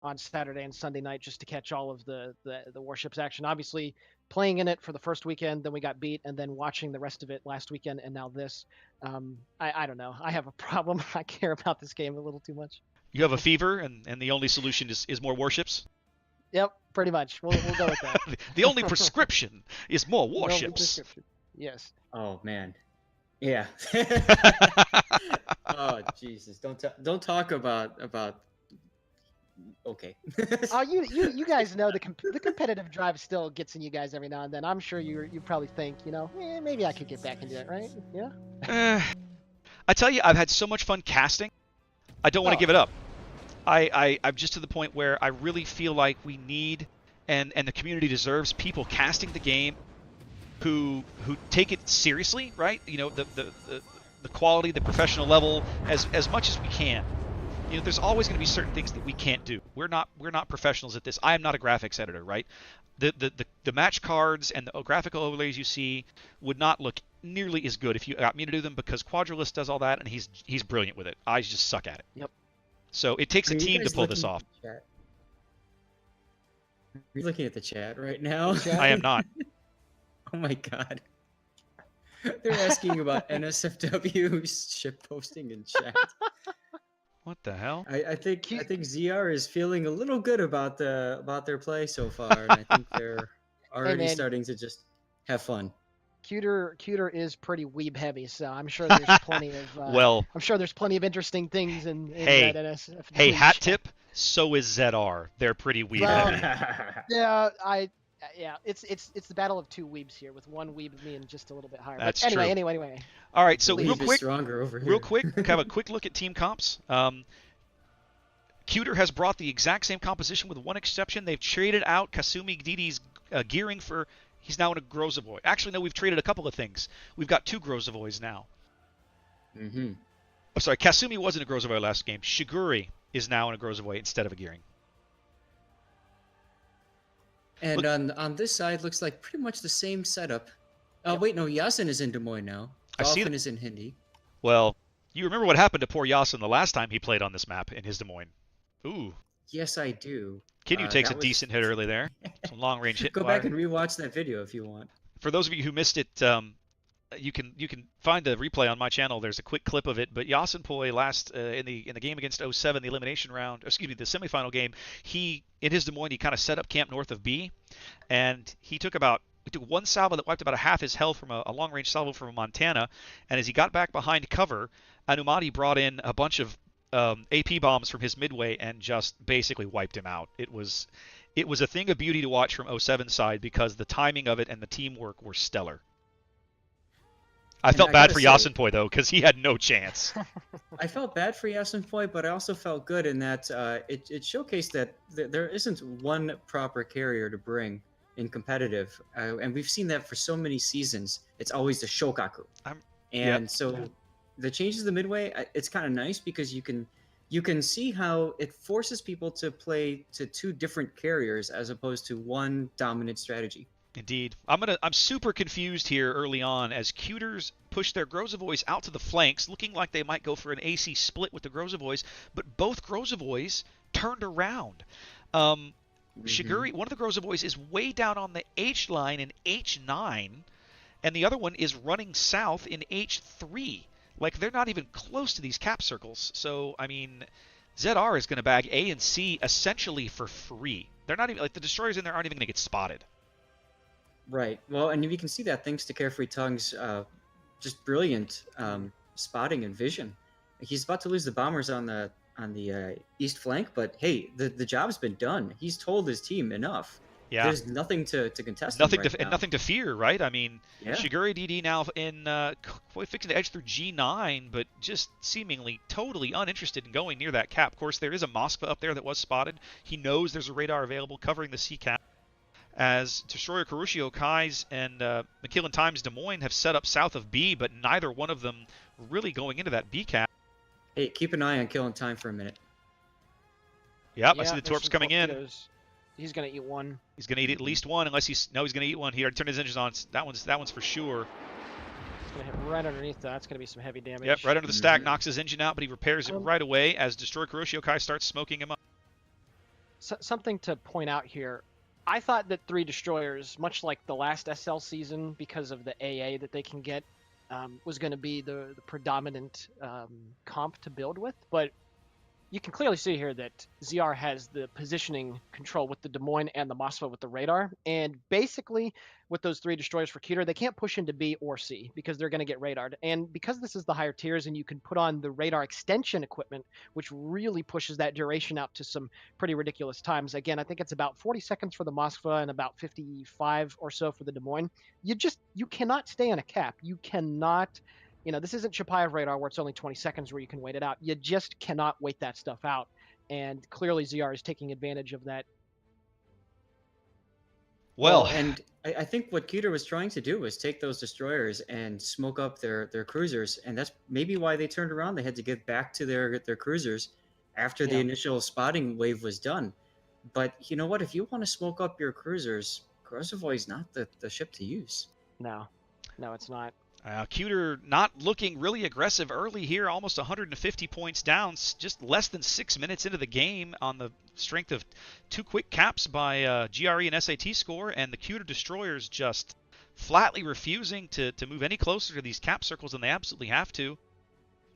on Saturday and Sunday night just to catch all of the warships action. Obviously, playing in it for the first weekend, then we got beat, and then watching the rest of it last weekend, and now this. I don't know. I have a problem. I care about this game a little too much. You have a fever, and the only solution is more warships? Yep, pretty much. We'll go with that. The only prescription is more warships. Yes. Oh man. Yeah. Oh Jesus! Don't talk about. Okay. Oh, you guys know the competitive drive still gets in you guys every now and then. I'm sure you probably think, maybe I could get back into it, right? Yeah. I tell you, I've had so much fun casting. I don't want to give it up. I'm just to the point where I really feel like we need, and the community deserves, people casting the game who take it seriously, right? The quality, the professional level, as much as we can. There's always going to be certain things that we can't do. We're not professionals at this. I am not a graphics editor, right? The match cards and the graphical overlays you see would not look nearly as good if you got me to do them, because Quadralist does all that and he's brilliant with it. I just suck at it. Yep. So it takes a team to pull this off. Are you looking at the chat right now? I am not. Oh my god. They're asking about NSFW ship posting in chat. What the hell? I think ZR is feeling a little good about their play so far, and I think they're already starting to just have fun. CUTER is pretty weeb heavy, so I'm sure there's plenty of I'm sure there's plenty of interesting things in that NSFW. Hey, hat tip. So is ZR. They're pretty weeb heavy. Yeah, it's the battle of two weebs here, with one weeb being just a little bit higher. That's but true. Anyway. All right, so real quick, have a quick look at team comps. CUTER has brought the exact same composition with one exception. They've traded out Kasumi Didi's gearing for. He's now in a Grozovoy. Actually, no, we've traded a couple of things. We've got two Grozovoys now. Mm-hmm. I'm sorry, Kasumi wasn't a Grozovoy last game. Shiguri is now in a Grozovoy instead of a gearing. And on this side, looks like pretty much the same setup. Oh, wait, no, Yasin is in Des Moines now. Dolphin is in Hindi. Well, you remember what happened to poor Yasin the last time he played on this map in his Des Moines. Ooh. Yes, I do. Kinyu takes a decent hit early there. Some long-range hit. Go back and rewatch that video if you want. For those of you who missed it, you can find the replay on my channel. There's a quick clip of it. But Yasinpoi last in the game against 07, the elimination round, the semifinal game, in his Des Moines, he kind of set up camp north of B, and he took one salvo that wiped about a half his health from a long-range salvo from Montana. And as he got back behind cover, Anumati brought in a bunch of AP bombs from his midway and just basically wiped him out. It was a thing of beauty to watch from 07 side, because the timing of it and the teamwork were stellar. I felt bad for Yasinpoi, though, because he had no chance. I felt bad for Yasinpoi, but I also felt good in that it showcased that there isn't one proper carrier to bring in competitive. And we've seen that for so many seasons. It's always the Shokaku. The changes to the midway, it's kind of nice, because you can see how it forces people to play to two different carriers as opposed to one dominant strategy. Indeed. I'm super confused here early on as CUTERs push their Grozovoys out to the flanks, looking like they might go for an AC split with the Grozovoys, but both Grozovoys turned around. Shiguri, one of the Grozovoys, is way down on the H line in H9, and the other one is running south in H3. Like, they're not even close to these cap circles. So, I mean, ZR is going to bag A and C essentially for free. They're not even, like, the destroyers in there aren't even going to get spotted. Right. Well, and you can see that thanks to Carefree Tongue's just brilliant spotting and vision. He's about to lose the bombers on the east flank, but hey, the job's been done. He's told his team enough. Yeah. There's nothing to contest. Nothing to fear, right? I mean, Shiguri DD now in fixing the edge through G9, but just seemingly totally uninterested in going near that cap. Of course, there is a Moskva up there that was spotted. He knows there's a radar available covering the C cap. As Destroyer Kuroshio Kai's and McKillen Times Des Moines have set up south of B, but neither one of them really going into that B cap. Hey, keep an eye on Killing Time for a minute. Yep, I see the Torps coming in. He's going to eat one. He's going to eat at least one, unless he's going to eat one. He already turned his engines on. That one's for sure. It's going to hit right underneath that. It's going to be some heavy damage. Yep, right under the stack, knocks his engine out, but he repairs it right away as Destroyer Kuroshio Kai starts smoking him up. Something to point out here. I thought that 3 destroyers, much like the last SL season, because of the AA that they can get, was going to be the predominant comp to build with. But you can clearly see here that ZR has the positioning control with the Des Moines and the Moskva with the radar. And basically, with those 3 destroyers for CUTER, they can't push into B or C because they're going to get radared. And because this is the higher tiers and you can put on the radar extension equipment, which really pushes that duration out to some pretty ridiculous times. Again, I think it's about 40 seconds for the Moskva and about 55 or so for the Des Moines. You cannot stay on a cap. You cannot. This isn't Chapayev radar where it's only 20 seconds where you can wait it out. You just cannot wait that stuff out. And clearly ZR is taking advantage of that. Well, and I think what CUTER was trying to do was take those destroyers and smoke up their cruisers. And that's maybe why they turned around. They had to get back to their cruisers after the initial spotting wave was done. But you know what? If you want to smoke up your cruisers, Kosovo is not the ship to use. No, it's not. CUTER not looking really aggressive early here, almost 150 points down, just less than 6 minutes into the game on the strength of 2 quick caps by GRE and SAT score, and the CUTER destroyers just flatly refusing to move any closer to these cap circles than they absolutely have to.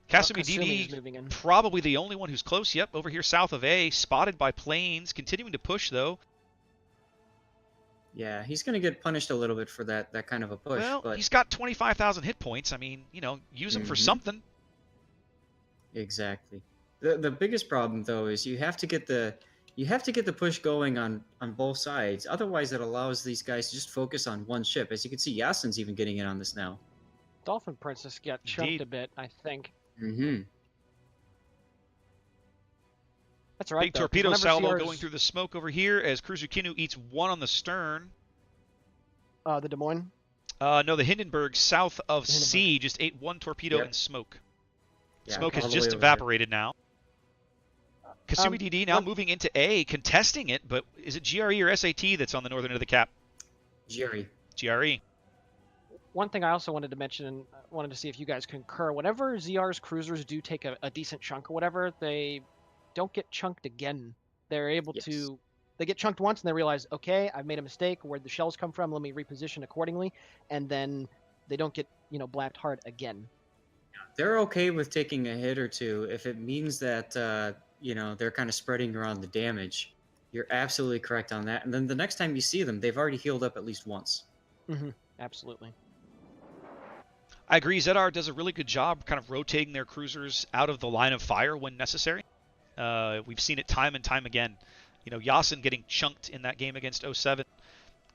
Kasumi DD, probably the only one who's close. Yep, over here south of A, spotted by planes, continuing to push though. Yeah, he's going to get punished a little bit for that kind of a push. Well, but he's got 25,000 hit points. I mean, use them for something. Exactly. The biggest problem though is you have to get the push going on both sides. Otherwise, it allows these guys to just focus on one ship. As you can see, Yasin's even getting in on this now. Dolphin Princess got chunked a bit, I think. Mm-hmm. That's right. Big torpedo salvo going through the smoke over here as Cruiser Kinu eats 1 on the stern. The Des Moines? No, the Hindenburg south of C just ate 1 torpedo in smoke. Yeah, smoke has just evaporated now. Kasumi DD now moving into A, contesting it, but is it GRE or SAT that's on the northern end of the cap? GRE. One thing I also wanted to mention, and wanted to see if you guys concur, whenever ZR's cruisers do take a decent chunk or whatever, they don't get chunked again. They're able to, they get chunked once and they realize, okay, I've made a mistake. Where'd the shells come from? Let me reposition accordingly. And then they don't get, blacked hard again. They're okay with taking a hit or two if it means that, they're kind of spreading around the damage. You're absolutely correct on that. And then the next time you see them, they've already healed up at least once. Mm-hmm. Absolutely. I agree. ZR does a really good job kind of rotating their cruisers out of the line of fire when necessary. We've seen it time and time again. Yasin getting chunked in that game against 07,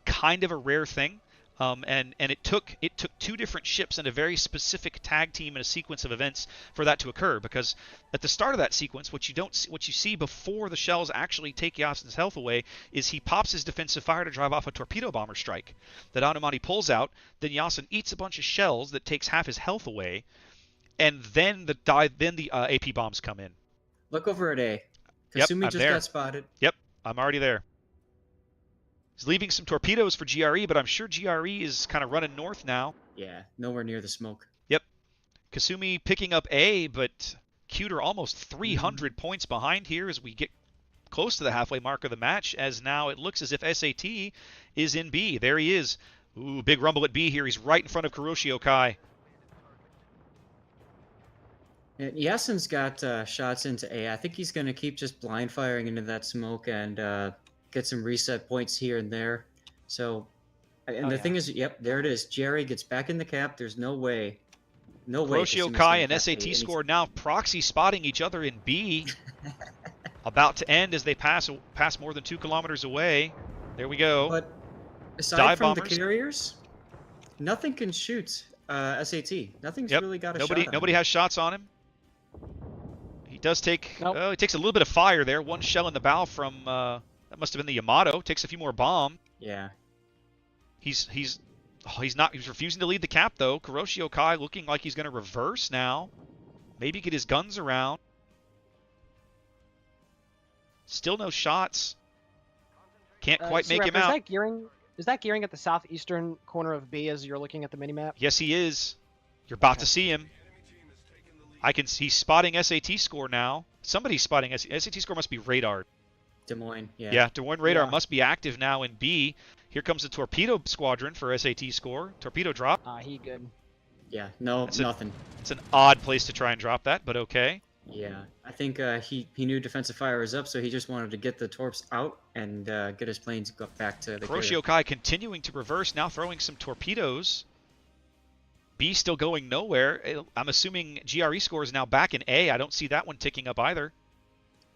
kind of a rare thing. And it took 2 different ships and a very specific tag team and a sequence of events for that to occur. Because at the start of that sequence, what you see before the shells actually take Yasin's health away is he pops his defensive fire to drive off a torpedo bomber strike that Anumati pulls out. Then Yasin eats a bunch of shells that takes half his health away, and then the AP bombs come in. Look over at A. Kasumi just got spotted. Yep, I'm already there. He's leaving some torpedoes for GRE, but I'm sure GRE is kind of running north now. Yeah, nowhere near the smoke. Yep. Kasumi picking up A, but CUTER almost 300 points behind here as we get close to the halfway mark of the match, as now it looks as if SAT is in B. There he is. Ooh, big rumble at B here. He's right in front of Kuroshio Kai. And Yasin's got shots into A. I think he's going to keep just blind firing into that smoke and get some reset points here and there. So, and the thing is, yep, there it is. Jerry gets back in the cap. There's no way. Kuroshio Kai and SAT score now proxy spotting each other in B. About to end as they pass more than 2 kilometers away. There we go. But aside from the carriers, nothing can shoot SAT. Nothing's really got a shot on him. Nobody has shots on him. He does take. He takes a little bit of fire there. 1 shell in the bow from that must have been the Yamato. Takes a few more bomb. Yeah. He's refusing to lead the cap though. Kuroshio Kai looking like he's going to reverse now. Maybe get his guns around. Still no shots. Can't quite make him out. Is that gearing at the southeastern corner of B as you're looking at the minimap? Yes, he is. You're about to see him. I can see he's spotting SAT score now. Somebody's spotting SAT score must be radared. Des Moines, yeah. Yeah, Des Moines radar Yeah. must be active now in B. Here comes the torpedo squadron for SAT score. Torpedo drop. He good. Yeah, no, That's nothing. It's an odd place to try and drop that, but okay. Yeah, I think he knew defensive fire was up, so he just wanted to get the torps out and get his planes back to the Kuroshio Kai continuing to reverse, now throwing some torpedoes. B still going nowhere. I'm assuming GRE score is now back in A. I don't see that one ticking up either.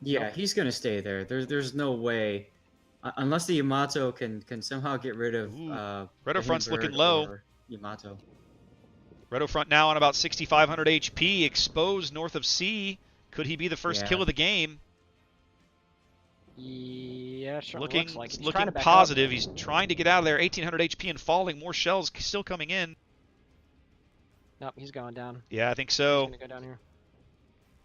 Yeah, Nope. he's gonna stay there. There's no way, unless the Yamato can somehow get rid of. Redo front's Hindenburg looking low. or Yamato. Redo front now on about 6,500 HP, exposed north of C. Could he be the first Yeah. kill of the game? Yeah, sure. Looking, looks like. He's looking trying to back positive. up. He's trying to get out of there. 1,800 HP and falling. More shells still coming in. Nope, he's going down. Yeah, I think He's so. gonna go down here.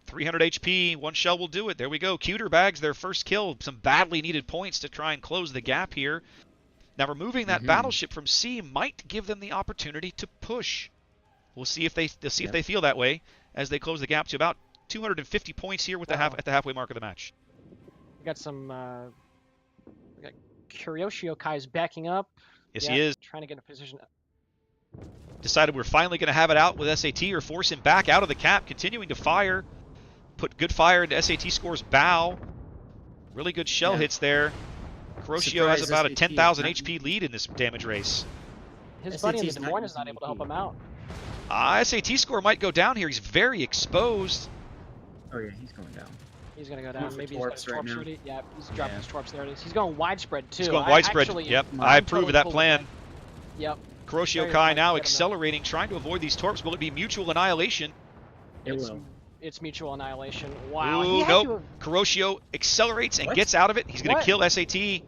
300 HP. One shell will do it. There we go. CUTER bags their first kill. Some badly needed points to try and close the gap here. Now removing that battleship from C might give them the opportunity to push. We'll see if they feel that way as they close the gap to about 250 points here with at the halfway mark of the match. We got some. We got Kuroshio Kai's backing up. Yes, he is. Trying to get a position. Decided we're finally going to have it out with SAT or force him back out of the cap, continuing to fire. Put good fire into SAT score's bow. Really good shell hits there. Kuroshio has about a 10,000 HP lead in this damage race. His buddy in the Des Moines is not able to help him out. SAT score might go down here. He's very exposed. Oh yeah, he's going down. He's gonna go down. Moving Maybe he's got his torps right torps now. ready. Yeah, he's dropping his torps. There it is. He's going widespread too. He's going widespread. Yep, I approve totally of that cool with plan. Yep. Kuroshio Very Kai fun. now Get him accelerating, trying to avoid these torps. Will it be mutual annihilation? It will. It's mutual annihilation. Wow. Ooh, He had nope. to have- Kuroshio accelerates and What? gets out of it. He's going to What? kill SAT.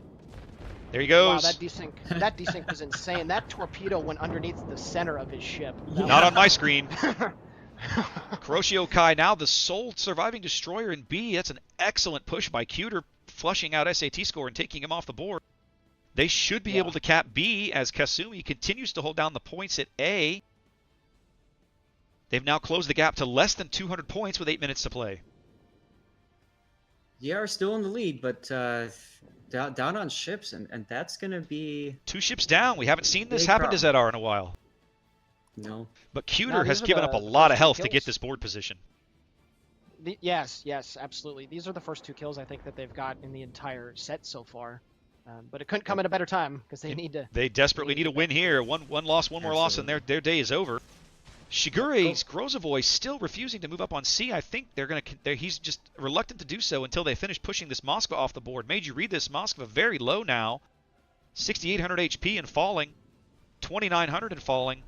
There he Wow, goes. that desync was insane. That torpedo went underneath the center of his ship. Not on my screen. Kuroshio Kai now the sole surviving destroyer in B. That's an excellent push by CUTER, flushing out SAT score and taking him off the board. They should be able to cap B as Kasumi continues to hold down the points at A. They've now closed the gap to less than 200 points with 8 minutes to play. They are still in the lead, but down on ships, and that's going to be... 2 ships down. We haven't seen this Big happen to problem. ZR in a while. No. But CUTER No, has these are given the up a first lot of two health to get kills. this board position. Yes, absolutely. These are the first 2 kills I think that they've got in the entire set so far. But it couldn't come at a better time because they need to. They desperately need a win here. One loss, one more loss, and their day is over. Shigure's Grozavoy still refusing to move up on C. I think he's just reluctant to do so until they finish pushing this Moskva off the board. Made you read this Moskva very low now. 6,800 HP and falling. 2,900 and falling.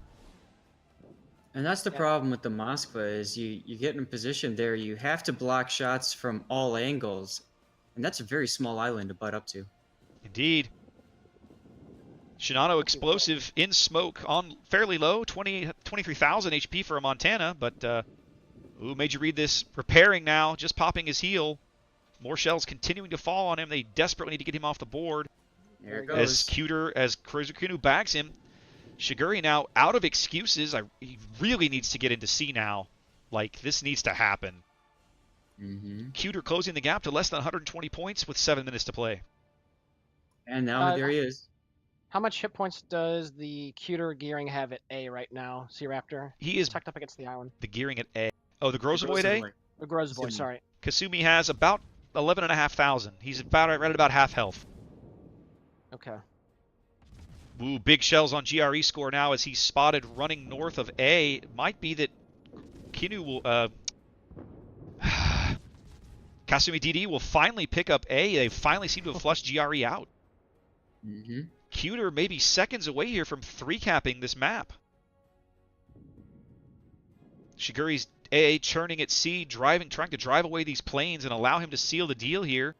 And that's the problem with the Moskva is you get in position there, you have to block shots from all angles. And that's a very small island to butt up to. Indeed. Shinano explosive in smoke on fairly low, 23,000 HP for a Montana, but made you read this, repairing now, just popping his heel. More shells continuing to fall on him. They desperately need to get him off the board. There it As goes. CUTER, as Kurozukunu bags him. Shigure now out of excuses. He really needs to get into C now. Like, this needs to happen. CUTER closing the gap to less than 120 points with 7 minutes to play. And now there he is. How much hit points does the CUTER gearing have at A right now, SeaRaptor? He is tucked up against the island. the gearing at A. Oh, the Grozavoid A? The Grozavoy, sorry. Kasumi has about 11,500. He's right at about half health. Okay. Ooh, big shells on GRE score now as he's spotted running north of A. It might be that Kinu will... Kasumi DD will finally pick up A. They finally seem to have flushed GRE out. CUTER may be seconds away here from 3-capping this map. Shigure's AA churning at C, trying to drive away these planes and allow him to seal the deal here.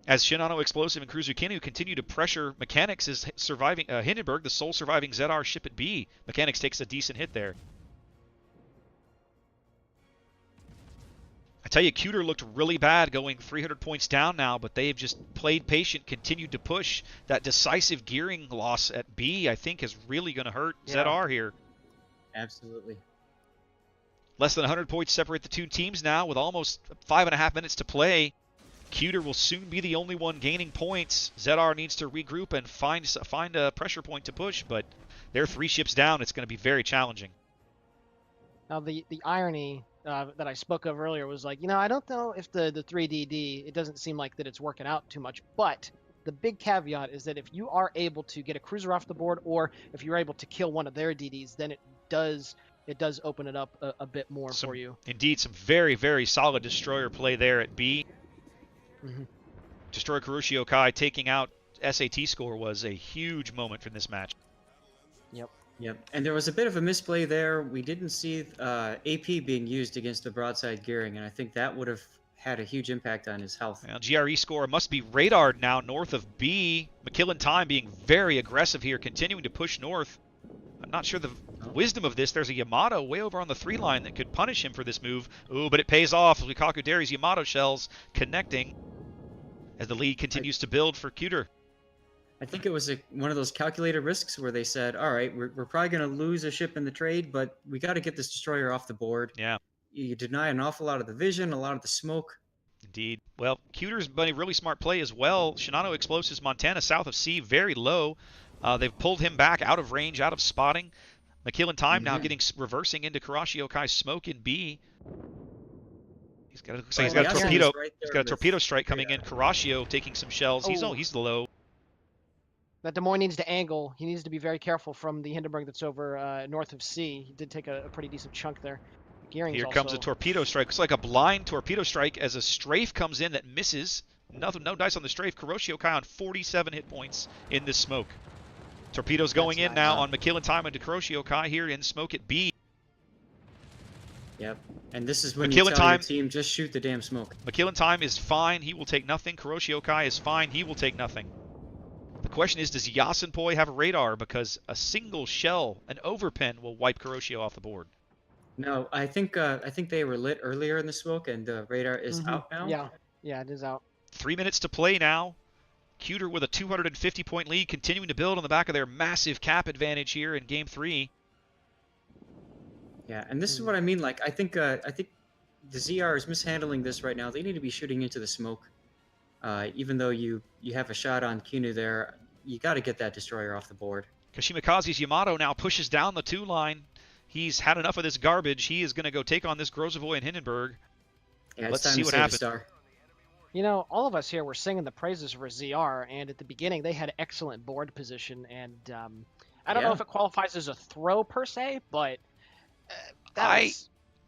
As Shinano Explosive and Kurozukinu continue to pressure Mechanics is surviving Hindenburg, the sole surviving ZR ship at B. Mechanics takes a decent hit there. I tell you, CUTER looked really bad going 300 points down now, but they've just played patient, continued to push. That decisive gearing loss at B, I think, is really going to hurt ZR here. Absolutely. Less than 100 points separate the two teams now with almost 5.5 minutes to play. CUTER will soon be the only one gaining points. ZR needs to regroup and find a pressure point to push, but they're 3 ships down. It's going to be very challenging. Now, the irony that I spoke of earlier was like, I don't know if the 3DD, it doesn't seem like that it's working out too much, but the big caveat is that if you are able to get a cruiser off the board, or if you're able to kill one of their DDs, then it does open it up a bit more for you. Indeed, some very, very solid destroyer play there at B. Destroyer Kuroshio Kai taking out SAT score was a huge moment from this match. Yep, and there was a bit of a misplay there. We didn't see AP being used against the broadside gearing, and I think that would have had a huge impact on his health. Now, GRE score must be radared now north of B. McKillen Time being very aggressive here, continuing to push north. I'm not sure the wisdom of this. There's a Yamato way over on the 3 line that could punish him for this move. Ooh, but it pays off. Lukaku Deri's Yamato shells connecting as the lead continues to build for CUTER. I think it was one of those calculated risks where they said, all right, we're probably going to lose a ship in the trade, but we got to get this destroyer off the board. Yeah. You deny an awful lot of the vision, a lot of the smoke. Indeed. Well, CUTER's been a really smart play as well. Shinano Explosives Montana south of C, very low. They've pulled him back out of range, out of spotting. McKillen Time now reversing into Kuroshio Kai's smoke in B. He's got a torpedo. He's got a torpedo strike coming in. Kuroshio taking some shells. He's the low. That Des Moines needs to angle. He needs to be very careful from the Hindenburg that's over north of C. He did take a pretty decent chunk there. Here comes a torpedo strike. It's like a blind torpedo strike as a strafe comes in that misses. No dice on the strafe. Kuroshio Kai on 47 hit points in this smoke. Torpedoes going in now on McKillen Time and Kuroshio Kai here in smoke at B. Yep, and this is when you tell your team, just shoot the damn smoke. McKillen Time is fine. He will take nothing. Kuroshio Kai is fine. He will take nothing. The question is, does Yasenpoi have a radar? Because a single shell, an overpen, will wipe Kuroshio off the board. No, I think they were lit earlier in the smoke, and the radar is out now. Yeah, it is out. 3 minutes to play now. CUTER with a 250-point lead, continuing to build on the back of their massive cap advantage here in Game 3. Yeah, and this is what I mean. Like, I think the ZR is mishandling this right now. They need to be shooting into the smoke. Even though you have a shot on Kinu there, you got to get that destroyer off the board. Kashimikaze's Yamato now pushes down the 2 line. He's had enough of this garbage. He is going to go take on this Grozovoy and Hindenburg. Yeah, let's see what happens. All of us here were singing the praises for ZR, and at the beginning they had excellent board position, and I don't know if it qualifies as a throw per se, but I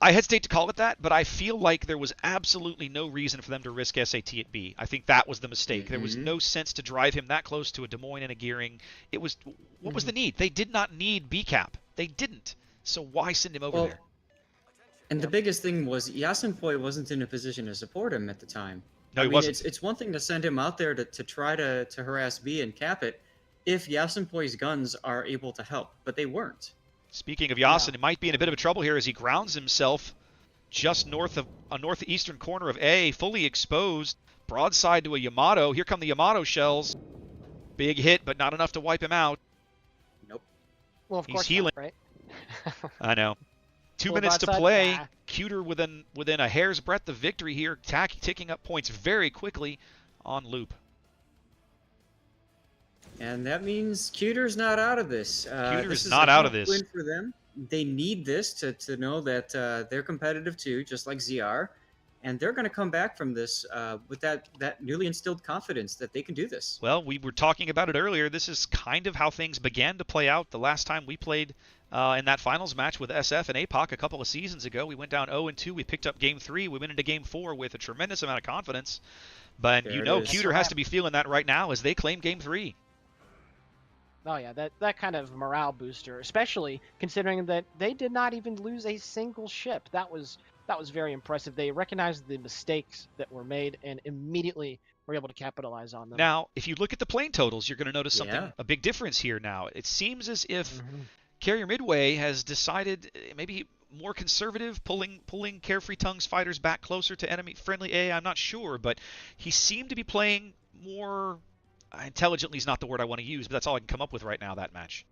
hesitate to call it that, but I feel like there was absolutely no reason for them to risk SAT at B. I think that was the mistake. There was no sense to drive him that close to a Des Moines and a gearing. It was what was the need? They did not need B cap. They didn't. So why send him over there? And the biggest thing was Yasenpoi wasn't in a position to support him at the time. No, he wasn't. It's one thing to send him out there to try to harass B and cap it if Yasenpoi's guns are able to help, but they weren't. Speaking of Yasen, it might be in a bit of trouble here as he grounds himself just north of a northeastern corner of A, fully exposed, broadside to a Yamato. Here come the Yamato shells. Big hit, but not enough to wipe him out. Nope. Well, of course he's healing. Not, right? I know. 2 minutes to play. CUTER within a hair's breadth of victory here, ticking up points very quickly on loop. And that means CUTER's not out of this. CUTER's not out of this. Win for them. They need this to know that they're competitive too, just like ZR, and they're going to come back from this with that newly instilled confidence that they can do this. Well, we were talking about it earlier. This is kind of how things began to play out the last time we played in that finals match with SF and APOC a couple of seasons ago. We went down 0-2. We picked up Game 3. We went into Game 4 with a tremendous amount of confidence. But CUTER has to be feeling that right now as they claim Game 3. Oh yeah, that kind of morale booster, especially considering that they did not even lose a single ship. That was very impressive. They recognized the mistakes that were made and immediately were able to capitalize on them. Now, if you look at the plane totals, you're going to notice something, a big difference here now. It seems as if Carrier Midway has decided maybe more conservative, pulling Carefree Tongue's fighters back closer to enemy-friendly A. I'm not sure, but he seemed to be playing more intelligently is not the word I want to use, but that's all I can come up with right now, that match.